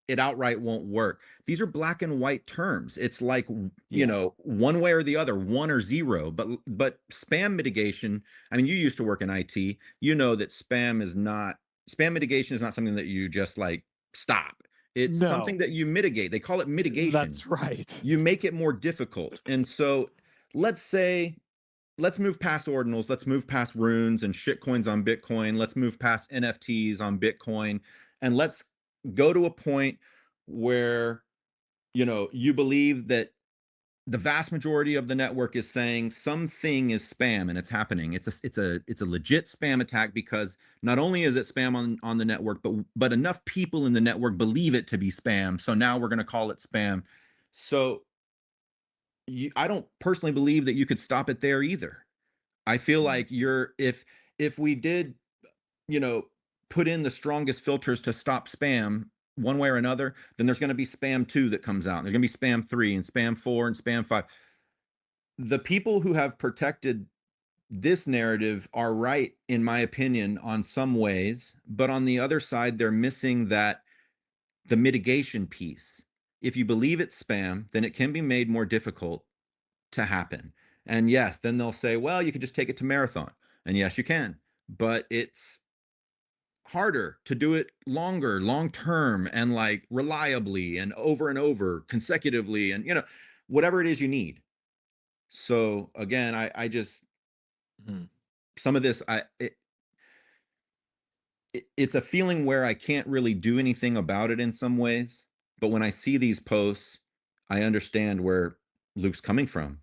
it outright won't work. These are black and white terms. It's like, you Yeah. know, one way or the other, 1 or 0. But spam mitigation, I mean, you used to work in IT, you know that spam mitigation is not something that you just like stop. It's No. something that you mitigate. They call it mitigation. That's right. You make it more difficult. And so let's move past ordinals. Let's move past runes and shitcoins on Bitcoin. Let's move past NFTs on Bitcoin. And let's go to a point where, you know, you believe that the vast majority of the network is saying something is spam and it's happening. It's a legit spam attack, because not only is it spam on the network, but enough people in the network believe it to be spam. So now we're going to call it spam. So I don't personally believe that you could stop it there either. I feel like if we did, you know, put in the strongest filters to stop spam one way or another, then there's going to be spam 2 that comes out. There's going to be spam 3 and spam 4 and spam 5. The people who have protected this narrative are right, in my opinion, on some ways, but on the other side, they're missing the mitigation piece. If you believe it's spam, then it can be made more difficult to happen. And yes, then they'll say, well, you can just take it to Marathon. And yes, you can, but it's harder to do it long term, and like reliably and over consecutively, and, you know, whatever it is you need. So again, I just, some of this, it's a feeling where I can't really do anything about it in some ways. But when I see these posts, I understand where Luke's coming from.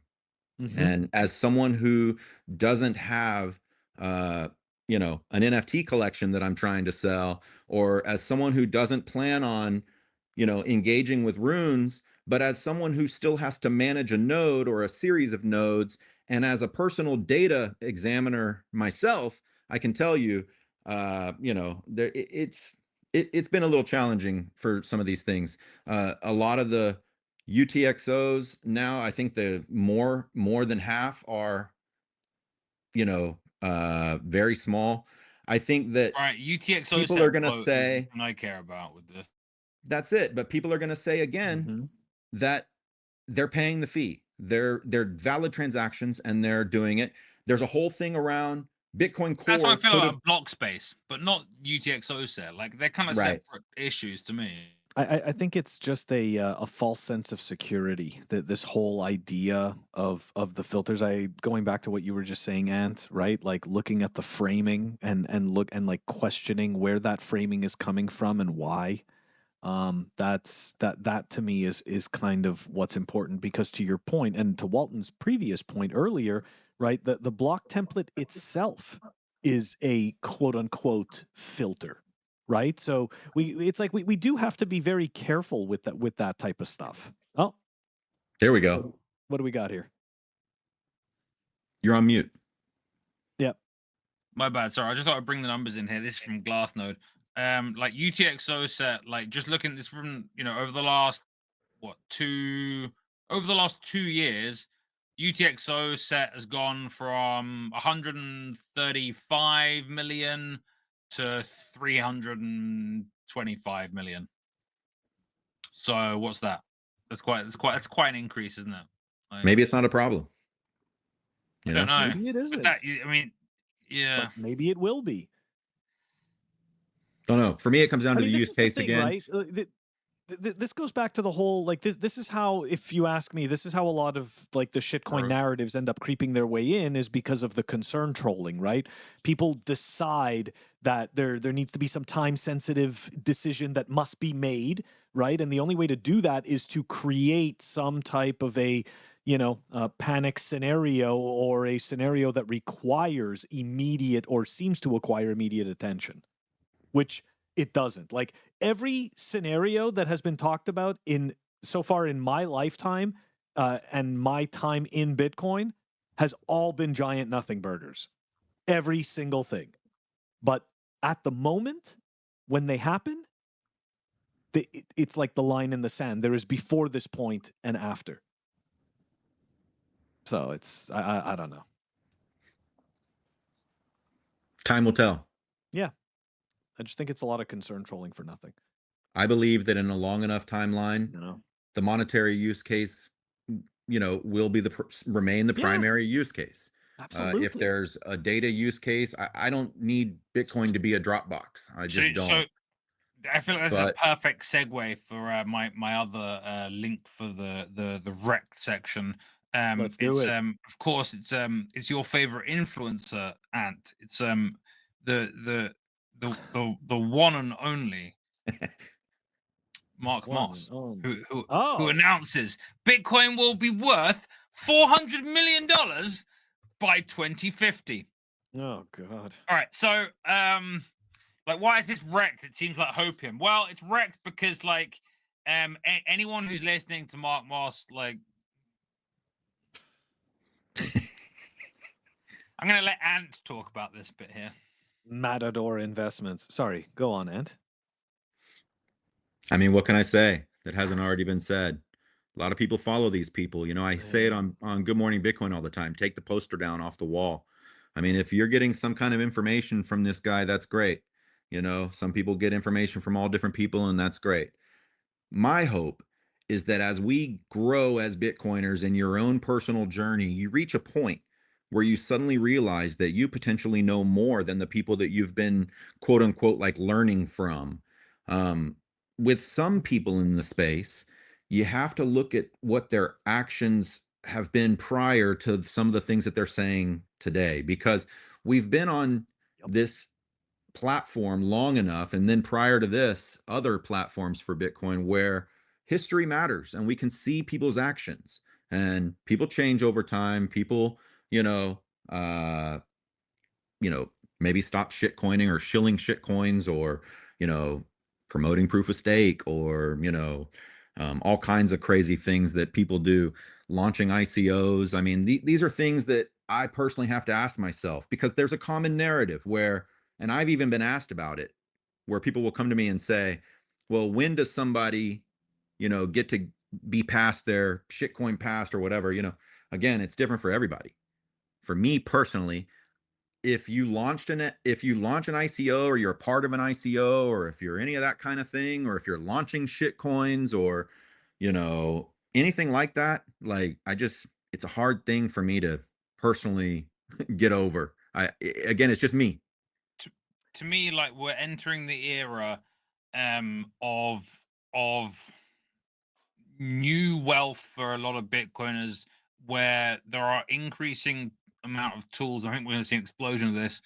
And as someone who doesn't have, you know, an NFT collection that I'm trying to sell, or as someone who doesn't plan on, you know, engaging with runes, but as someone who still has to manage a node or a series of nodes, and as a personal data examiner myself, I can tell you, you know, it's been a little challenging for some of these things. A lot of the UTXOs now, I think the more than half are, you know, very small. I think that All right, UTXO people are going to say, I care about with this. That's it. But people are going to say again that they're paying the fee. They're valid transactions and they're doing it. There's a whole thing around Bitcoin Core. That's how I feel about block space, but not UTXO set. Like, they're kind of separate issues to me. I think it's just a false sense of security, that this whole idea of the filters. Going back to what you were just saying, Ant, right? Like looking at the framing and like questioning where that framing is coming from and why. That to me is kind of what's important, because to your point, and to Walton's previous point earlier, right? The block template itself is a quote unquote filter. Right. So it's like we do have to be very careful with that type of stuff. Oh, there we go. What do we got here? You're on mute. Yep. My bad. Sorry. I just thought I'd bring the numbers in here. This is from Glassnode. Like UTXO set, like just looking at this from, you know, over the last 2 years, UTXO set has gone from 135 million to 325 million. So what's that? That's quite an increase, isn't it? Like, maybe it's not a problem. I don't know. Maybe it isn't. I mean, yeah. But maybe it will be. Don't know. For me, it comes down to the use case again. Right? This goes back to the whole, like, this is how, if you ask me, this is how a lot of like the shitcoin narratives end up creeping their way in, is because of the concern trolling, right? People decide that there needs to be some time sensitive decision that must be made, right? And the only way to do that is to create some type of a, you know, panic scenario, or a scenario that requires immediate, or seems to acquire immediate attention, which it doesn't. Like, every scenario that has been talked about so far in my lifetime and my time in Bitcoin has all been giant nothing burgers. Every single thing. But at the moment when they happen, it's like the line in the sand. There is before this point and after. So it's, I don't know. Time will tell. Yeah. I just think it's a lot of concern trolling for nothing. I believe that in a long enough timeline, No. the monetary use case, will be remain the Yeah. primary use case. Absolutely. If there's a data use case, I don't need Bitcoin to be a Dropbox. I just don't. So I feel like that's But a perfect segue for my other link for the REKT section. Let's do it. Of course it's your favorite influencer, Ant. It's the one and only Mark One Moss, and only. who Oh. announces Bitcoin will be worth $400 million by 2050. Oh God. All right, so like, why is this REKT? It seems like Hopium. Well, it's REKT because like anyone who's listening to Mark Moss, like, I'm gonna let Ant talk about this bit here. Matador Investments. Sorry, go on, Ant. I mean, what can I say that hasn't already been said? A lot of people follow these people. I say it on Good Morning Bitcoin all the time. Take the poster down off the wall. I mean, if you're getting some kind of information from this guy, that's great. Some people get information from all different people, and that's great. My hope is that as we grow as Bitcoiners in your own personal journey, you reach a point where you suddenly realize that you potentially know more than the people that you've been, quote unquote, like learning from. With some people in the space, you have to look at what their actions have been prior to some of the things that they're saying today, because we've been on this platform long enough, and then prior to this, other platforms for Bitcoin, where history matters and we can see people's actions, and people change over time. People, uh, maybe stop shitcoining or shilling shitcoins, or promoting proof of stake, or all kinds of crazy things that people do, launching ICOs. I mean, these are things that I personally have to ask myself, because there's a common narrative where, and I've even been asked about it, where people will come to me and say, well, when does somebody, get to be past their shitcoin past or whatever? Again, it's different for everybody. For me personally, if you launch an ICO, or you're a part of an ICO, or if you're any of that kind of thing, or if you're launching shit coins, or anything like that, like, it's a hard thing for me to personally get over. Again, it's just me. To me, like, we're entering the era of new wealth for a lot of Bitcoiners, where there are increasing amount of tools. I think we're going to see an explosion of this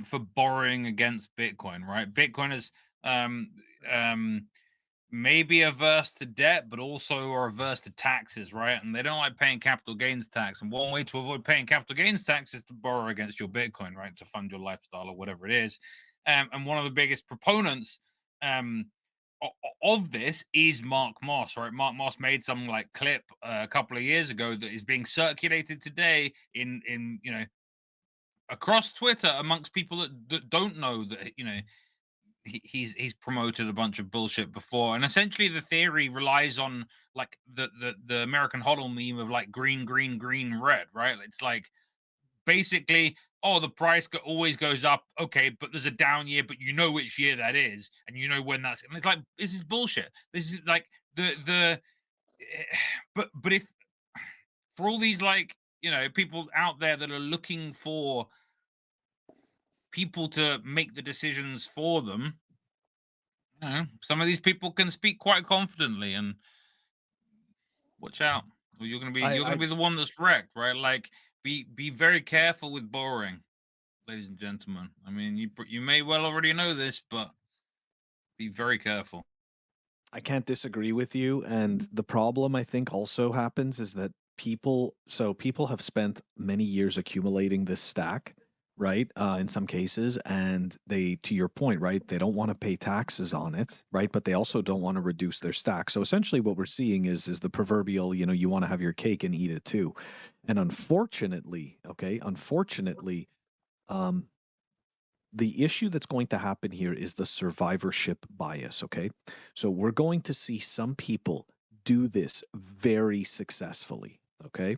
for borrowing against Bitcoin, right? Bitcoiners maybe averse to debt, but also are averse to taxes, right? And they don't like paying capital gains tax. And one way to avoid paying capital gains tax is to borrow against your Bitcoin, right? To fund your lifestyle or whatever it is. And one of the biggest proponents of this is Mark Moss, right? Mark Moss made some like clip a couple of years ago that is being circulated today in across Twitter amongst people that don't know that he's promoted a bunch of bullshit before. And essentially the theory relies on like the American HODL meme of like green, green, green, red, right? It's like basically, oh, the price always goes up. Okay, but there's a down year, but you know which year that is, and you know when that's. And it's like, this is bullshit. This is like but if for all these like people out there that are looking for people to make the decisions for them, some of these people can speak quite confidently, and watch out, or you're gonna be the one that's wrecked, right? Like, be very careful with borrowing, ladies and gentlemen. I mean, you may well already know this, but be very careful. I can't disagree with you. And the problem I think also happens is that people have spent many years accumulating this stack, right? In some cases, and they, to your point, right, they don't want to pay taxes on it, right? But they also don't want to reduce their stack. So essentially what we're seeing is the proverbial, you want to have your cake and eat it too. And unfortunately, the issue that's going to happen here is the survivorship bias, okay? So we're going to see some people do this very successfully, okay?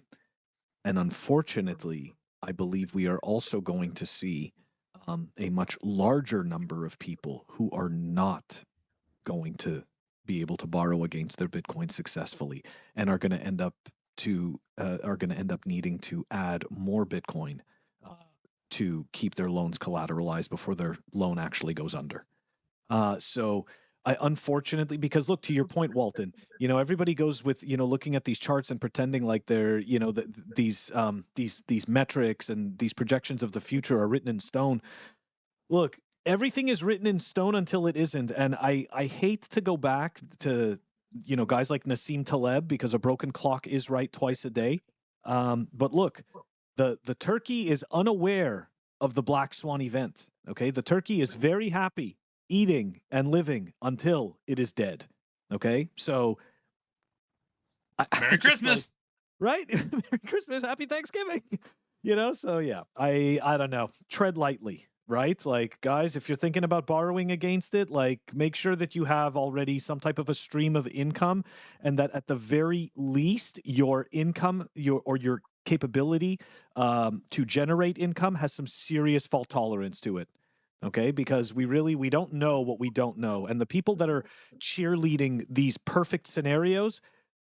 And unfortunately, I believe we are also going to see a much larger number of people who are not going to be able to borrow against their Bitcoin successfully, and are going to end up needing to add more Bitcoin to keep their loans collateralized before their loan actually goes under. So I unfortunately, because look, to your point, Walton, everybody goes with, looking at these charts and pretending like they're, these metrics and these projections of the future are written in stone. Look, everything is written in stone until it isn't. And I hate to go back to, guys like Nassim Taleb, because a broken clock is right twice a day. But look, the turkey is unaware of the black swan event. Okay. The turkey is very happy eating and living until it is dead. Okay. So Merry Christmas. Right? Merry Christmas, happy Thanksgiving. So yeah, I don't know. Tread lightly, right? Like, guys, if you're thinking about borrowing against it, like, make sure that you have already some type of a stream of income, and that at the very least your income, your capability to generate income has some serious fault tolerance to it. Okay, because we don't know what we don't know. And the people that are cheerleading these perfect scenarios,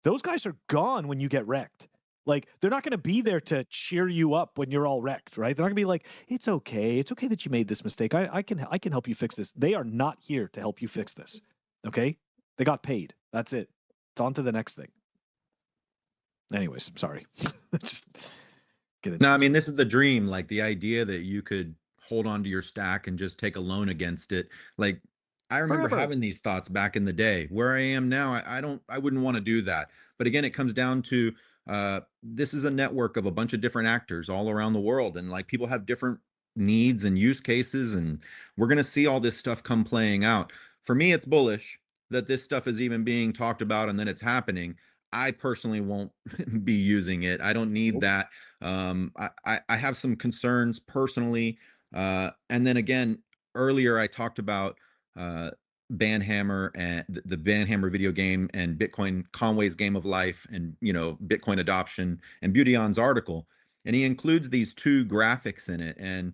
those guys are gone when you get wrecked. Like, they're not going to be there to cheer you up when you're all wrecked, right? They're not going to be like, it's okay that you made this mistake. I can help you fix this. They are not here to help you fix this. Okay? They got paid. That's it. It's on to the next thing. Anyways, sorry. Just get into No, I mean, this is the dream. Like, the idea that you could hold on to your stack and just take a loan against it. Like, I remember Forever. having these thoughts back in the day. Where I am now, I wouldn't want to do that. But again, it comes down to this is a network of a bunch of different actors all around the world, and like, people have different needs and use cases, and we're going to see all this stuff come playing out. For me, it's bullish that this stuff is even being talked about and then it's happening. I personally won't be using it. I don't need that. I have some concerns personally. And then again, earlier I talked about BanHammer and the BanHammer video game, and Bitcoin Conway's Game of Life, and Bitcoin adoption, and Beautyon's article, and he includes these two graphics in it, and